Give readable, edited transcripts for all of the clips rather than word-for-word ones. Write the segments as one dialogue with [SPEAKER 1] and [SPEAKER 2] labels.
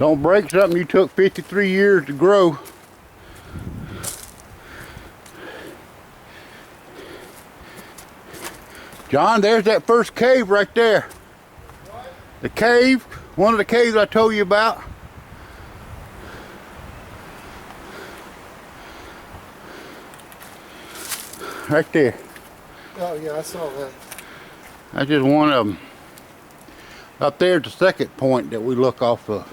[SPEAKER 1] Don't break something you took 53 years to grow. John, there's that first cave right there.
[SPEAKER 2] What?
[SPEAKER 1] The cave, one of the caves I told you about. Right there.
[SPEAKER 2] Oh yeah, I saw that.
[SPEAKER 1] That's just one of them. Up there's the second point that we look off of.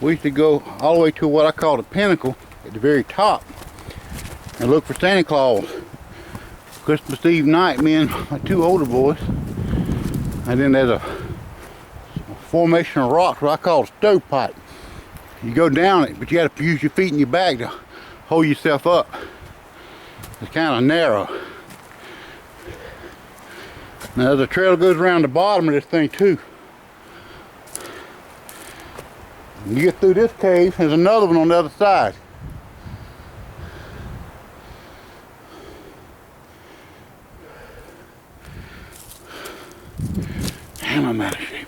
[SPEAKER 1] We used to go all the way to what I call the pinnacle at the very top and look for Santa Claus. Christmas Eve night, me and my two older boys. And then there's a formation of rocks, what I call a stovepipe. You go down it, but you got to use your feet and your back to hold yourself up. It's kind of narrow. Now there's a trail that goes around the bottom of this thing too. When you get through this cave, there's another one on the other side. Damn, I'm out of shape.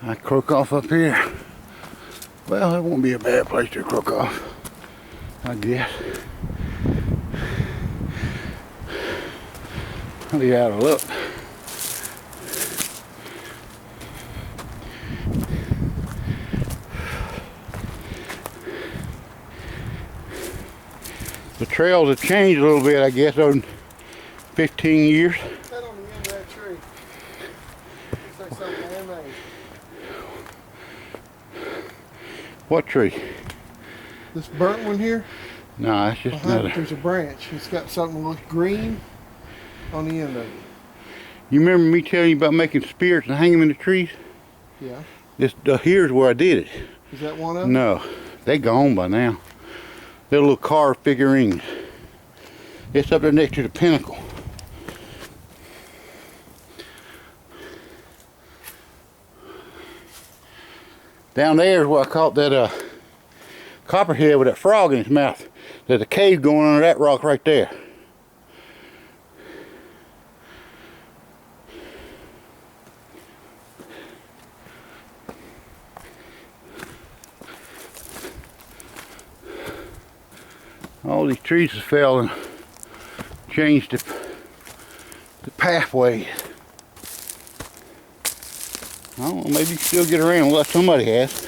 [SPEAKER 1] I croak off up here. Well, it won't be a bad place to croak off, I guess. I'll be out of luck. The trails have changed a little bit, I guess, over 15 years.
[SPEAKER 2] What's that on the end of that tree? Looks like something man-made.
[SPEAKER 1] What tree?
[SPEAKER 2] This burnt one here,
[SPEAKER 1] No, that's just
[SPEAKER 2] behind it,
[SPEAKER 1] another.
[SPEAKER 2] there's a branch. It's got something that looks green on the end of it.
[SPEAKER 1] You remember me telling you about making spirits and hanging them in the trees?
[SPEAKER 2] Yeah.
[SPEAKER 1] This here's where I did it.
[SPEAKER 2] Is that one of them?
[SPEAKER 1] No, they gone by now. They're little carved figurines. It's up there next to the pinnacle. Down there is where I caught that copperhead with that frog in his mouth. There's a cave going under that rock right there. All these trees have fell and changed the pathway. I don't know, maybe you can still get around unless somebody has.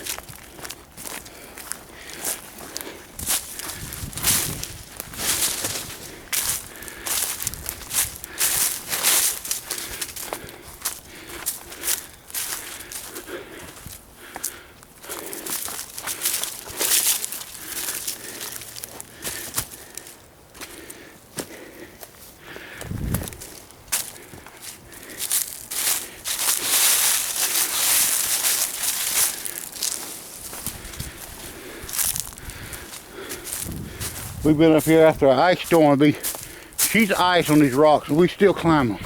[SPEAKER 1] We've been up here after an ice storm. She's ice on these rocks, and we still climb them.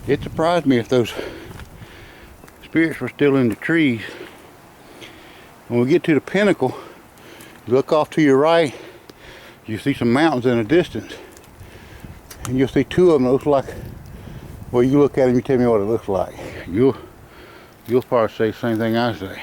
[SPEAKER 1] It surprised me if those spirits were still in the trees. When we get to the pinnacle, you look off to your right, you see some mountains in the distance. And you'll see two of them that look like, well, you look at them, you tell me what it looks like. You'll probably say the same thing I say.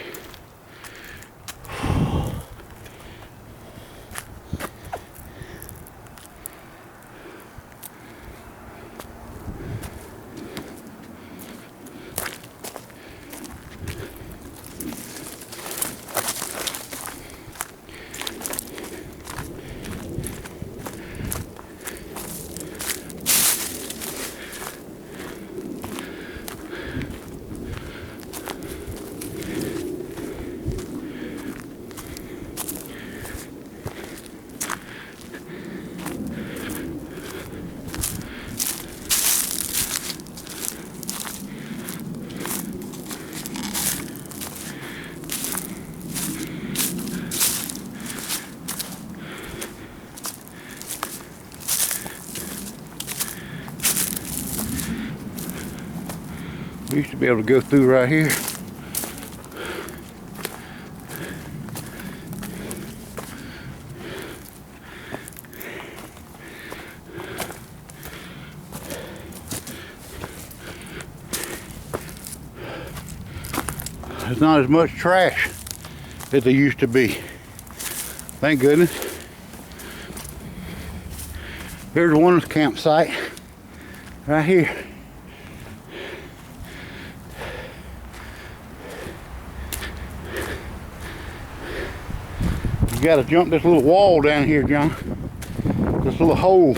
[SPEAKER 1] We used to be able to go through right here. There's not as much trash as there used to be. Thank goodness. Here's one campsite right here. You gotta jump this little wall down here, John. This little hole.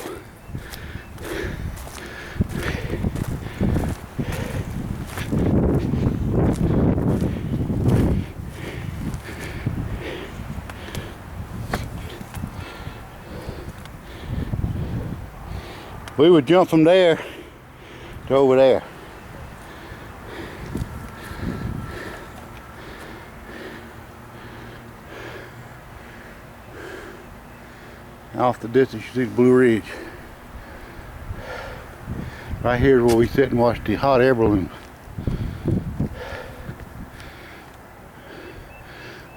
[SPEAKER 1] We would jump from there to over there. Off the distance you see the Blue Ridge. Right here is where we sit and watch the hot air balloons.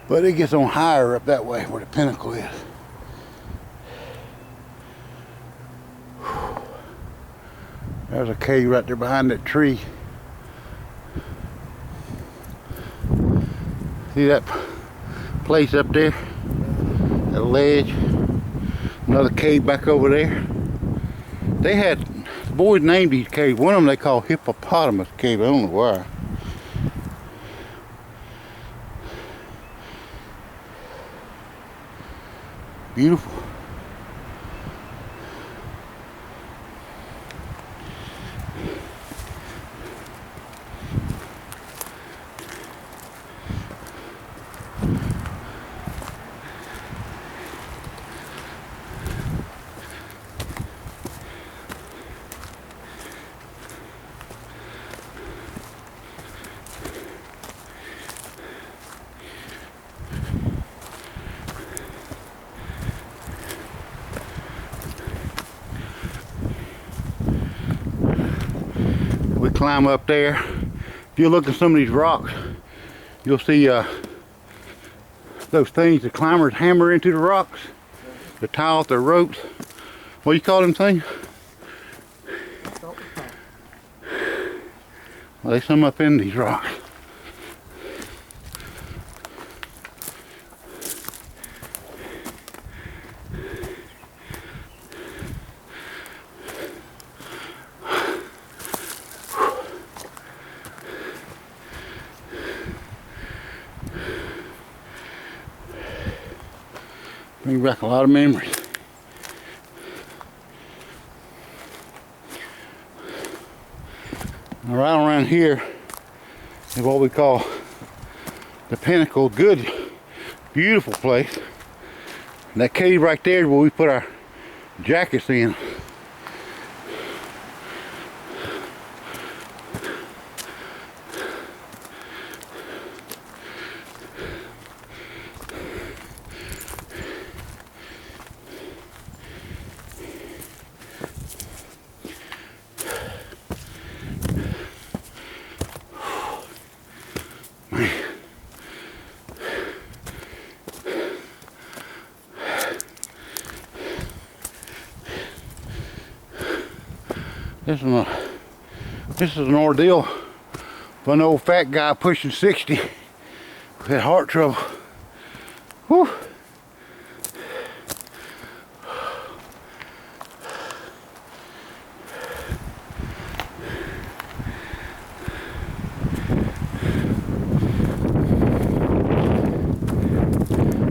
[SPEAKER 1] But it gets on higher up that way where the pinnacle is. There's a cave right there behind that tree. See that place up there? That ledge. Another cave back over there. They had, the boys named these caves. One of them they call Hippopotamus Cave. I don't know why. Beautiful. We climb up there. If you look at some of these rocks, you'll see those things the climbers hammer into the rocks to tie off their ropes. What do you call them things? Well, they some up in these rocks. Bring back a lot of memories. Now, right around here is what we call the Pinnacle. Good, beautiful place. And that cave right there is where we put our jackets in. This is an ordeal for an old fat guy pushing 60 with heart trouble. Whew.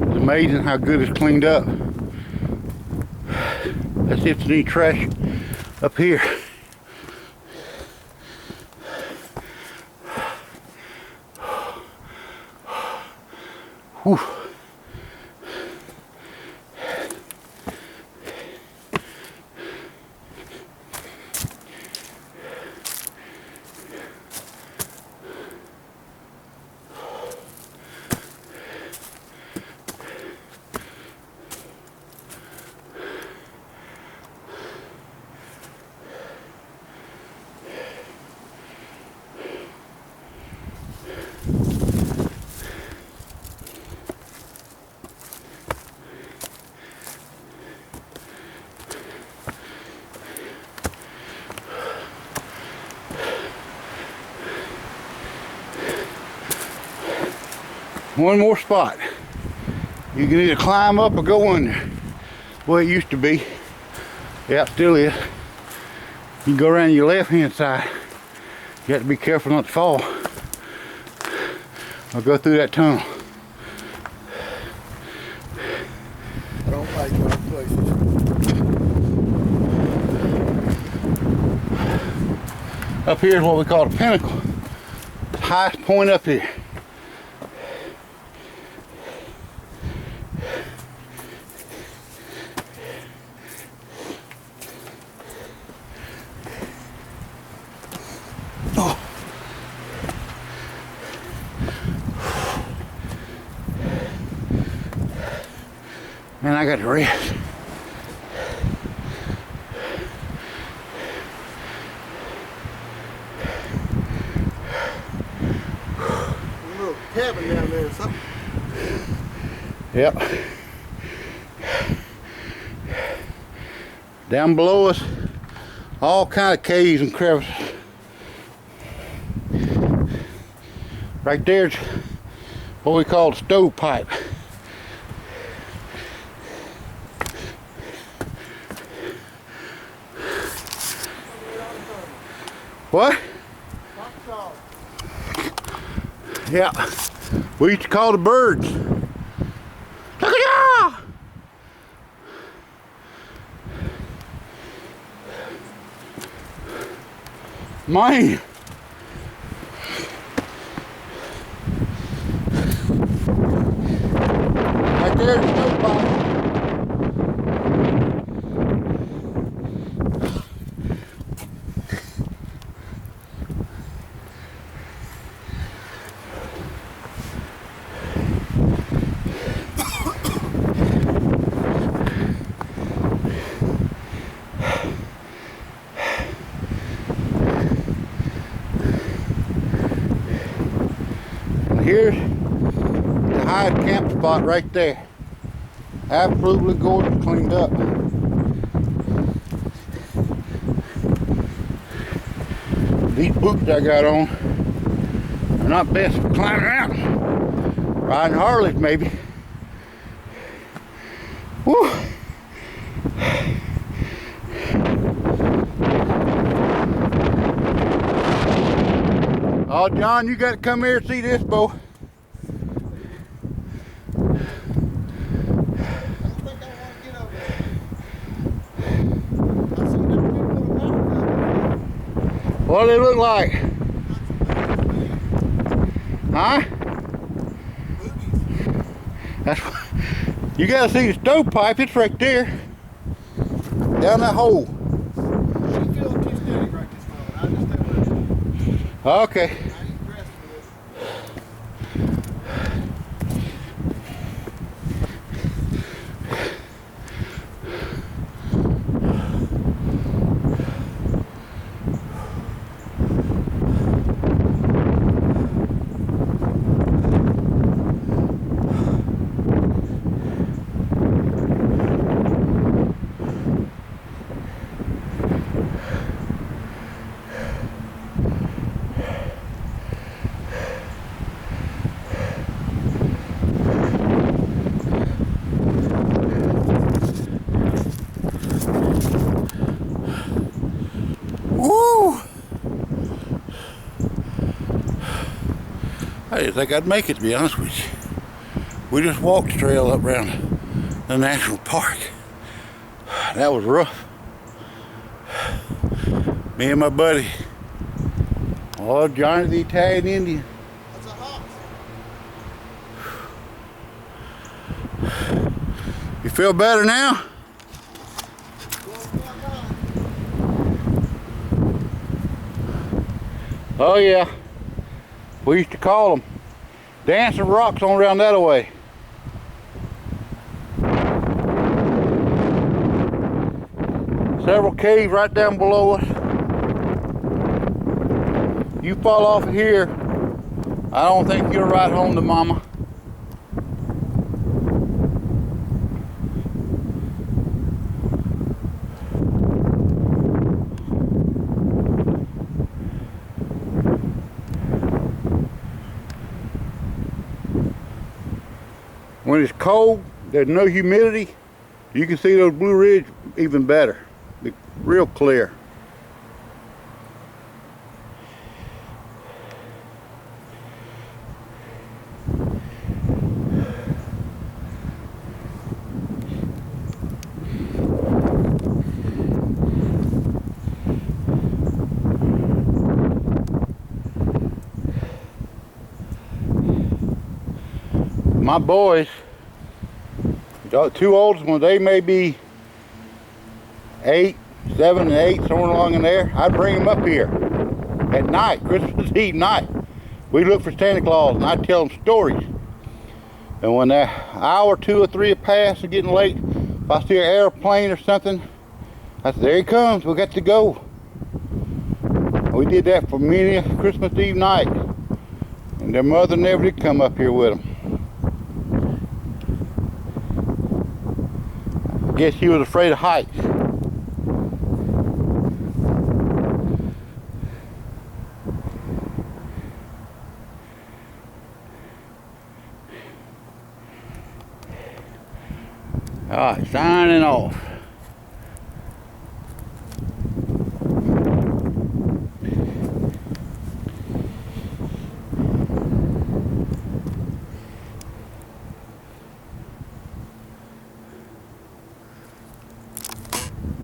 [SPEAKER 1] It's amazing how good it's cleaned up. Let's see if there's any trash up here. Whew. One more spot. You can either climb up or go under. Well, it used to be. Yeah, it still is. You can go around your left hand side. You have to be careful not to fall. I'll go through that tunnel.
[SPEAKER 2] I don't like dark places.
[SPEAKER 1] Up here is what we call the pinnacle. The highest point up here. Oh. Man, I got to rest.
[SPEAKER 2] Little cabin down there or something.
[SPEAKER 1] Yep. Down below us, all kind of caves and crevices. Right there's what we call the stovepipe. What? Yeah. We used to call the birds. Look at y'all! Man. Right there's the stovepipe. Here's the highest camp spot right there. Absolutely gorgeous, cleaned up. These boots I got on are not best for climbing around. Riding Harleys maybe. Woo! Oh, John, you got to come here and see this, Bo. What do they look like? Huh? That's what, you got to see the stovepipe. It's right there. Down that hole. Okay. I didn't think I'd make it, to be honest with you. We just walked the trail up around the national park. That was rough. Me and my buddy. Oh, Johnny the Italian Indian.
[SPEAKER 2] That's a hawk.
[SPEAKER 1] You feel better now? Oh yeah. We used to call them dancing rocks on around that way. Several caves right down below us. You fall off of here, I don't think you'll ride home to mama. When it's cold, there's no humidity, you can see those Blue Ridge even better. Be real clear. My boys, the two oldest ones, they may be 8, 7, and 8, somewhere along in there. I'd bring them up here at night, Christmas Eve night. We look for Santa Claus and I'd tell them stories. And when that hour, 2 or 3 have passed and getting late, if I see an airplane or something, I said, there he comes, we got to go. We did that for many a Christmas Eve night. And their mother never did come up here with them. Guess he was afraid of heights. All right, signing off.